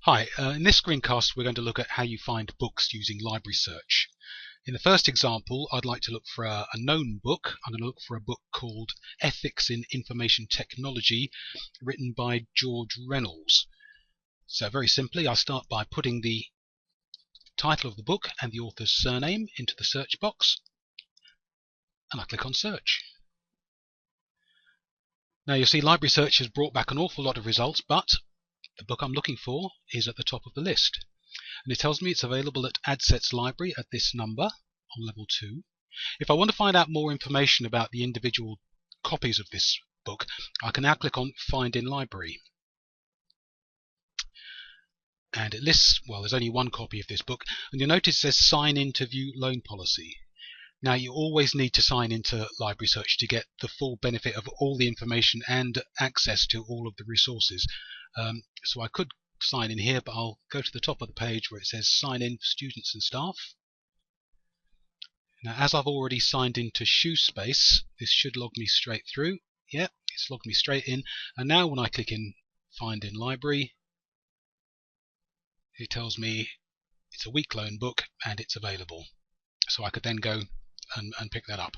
Hi, in this screencast we're going to look at how you find books using library search. In the first example, I'd like to look for a known book. I'm going to look for a book called Ethics in Information Technology, written by George Reynolds. So very simply, I'll start by putting the title of the book and the author's surname into the search box, and I click on search. Now you'll see library search has brought back an awful lot of results, but the book I'm looking for is at the top of the list, and it tells me it's available at Adsets Library at this number on level 2. If I want to find out more information about the individual copies of this book, I can now click on Find in Library, and it lists, well, there's only one copy of this book, and you'll notice it says sign in to view loan policy. Now you always need to sign into library search to get the full benefit of all the information and access to all of the resources. So I could sign in here, but I'll go to the top of the page where it says sign in for students and staff. Now as I've already signed into Shoespace, this should log me straight through. Yeah, it's logged me straight in, and now when I click in Find in Library, it tells me it's a week loan book and it's available. So I could then go and pick that up.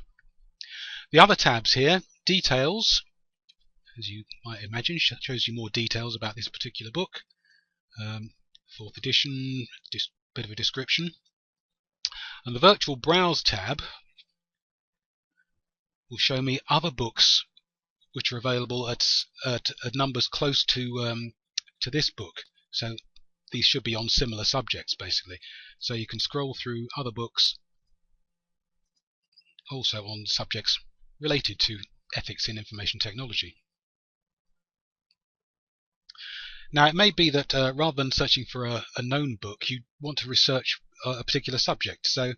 The other tabs here, Details, as you might imagine, shows you more details about this particular book. 4th edition, just a bit of a description. And the Virtual Browse tab will show me other books which are available at numbers close to this book. So these should be on similar subjects, basically. So you can scroll through other books also on subjects related to ethics in information technology. Now it may be that rather than searching for a known book, you want to research a particular subject. So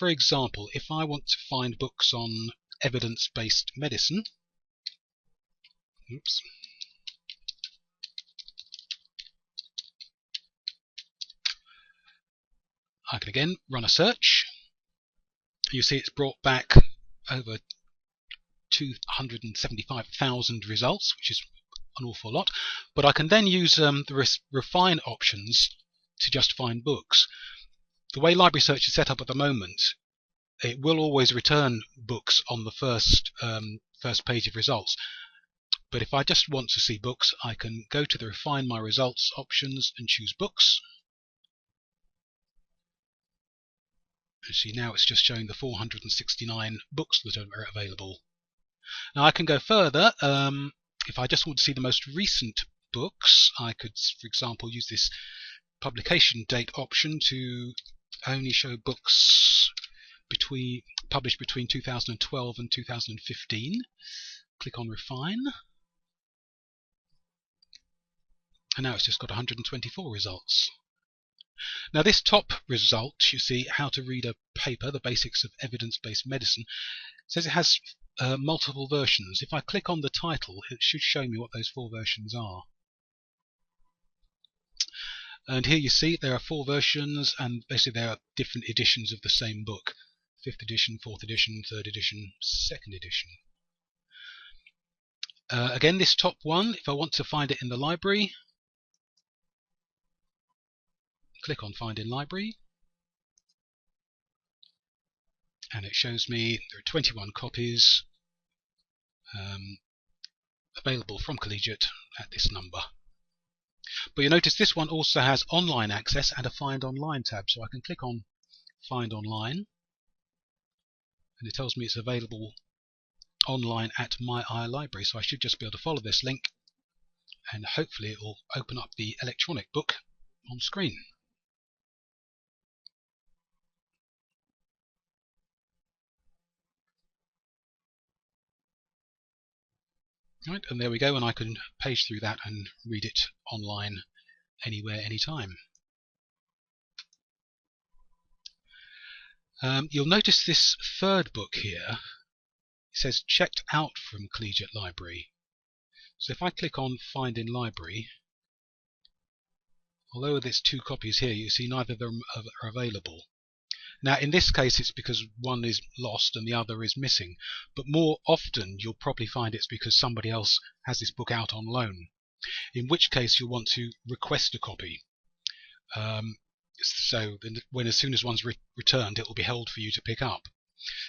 for example, if I want to find books on evidence-based medicine, I can again run a search. You see it's brought back over 275,000 results, which is an awful lot, but I can then use the refine options to just find books. The way library search is set up at the moment, it will always return books on the first page of results, but if I just want to see books, I can go to the refine my results options and choose books. And see, now it's just showing the 469 books that are available. Now I can go further. If I just want to see the most recent books, I could, for example, use this publication date option to only show books published between 2012 and 2015. Click on Refine, and now it's just got 124 results. Now this top result, you see, how to read a paper, the basics of evidence-based medicine, says it has multiple versions. If I click on the title, it should show me what those 4 versions are. And here you see there are 4 versions, and basically there are different editions of the same book. 5th edition, 4th edition, 3rd edition, 2nd edition. Again, this top one, if I want to find it in the library, click on Find in Library, and it shows me there are 21 copies available from Collegiate at this number. But you notice this one also has online access and a Find Online tab, so I can click on Find Online, and it tells me it's available online at My iLibrary. So I should just be able to follow this link, and hopefully it will open up the electronic book on screen. Right, and there we go, and I can page through that and read it online anywhere, anytime. You'll notice this 3rd book here, it says checked out from Collegiate Library. So if I click on Find in Library, although there's 2 copies here, you see neither of them are available. Now in this case it's because one is lost and the other is missing, but more often you'll probably find it's because somebody else has this book out on loan. in which case you'll want to request a copy. So as soon as one's returned, it will be held for you to pick up.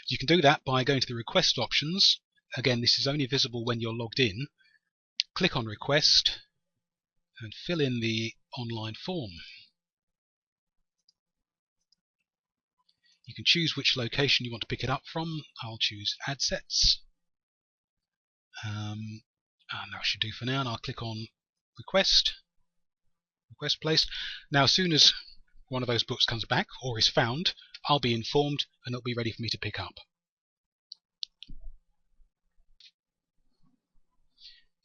You can do that by going to the request options. Again, this is only visible when you're logged in. Click on request and fill in the online form. You can choose which location you want to pick it up from. I'll choose Adsets. And that should do for now, and I'll click on request placed. Now as soon as one of those books comes back or is found, I'll be informed and it'll be ready for me to pick up.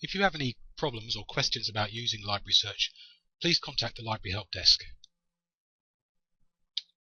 If you have any problems or questions about using Library Search, please contact the Library Help Desk.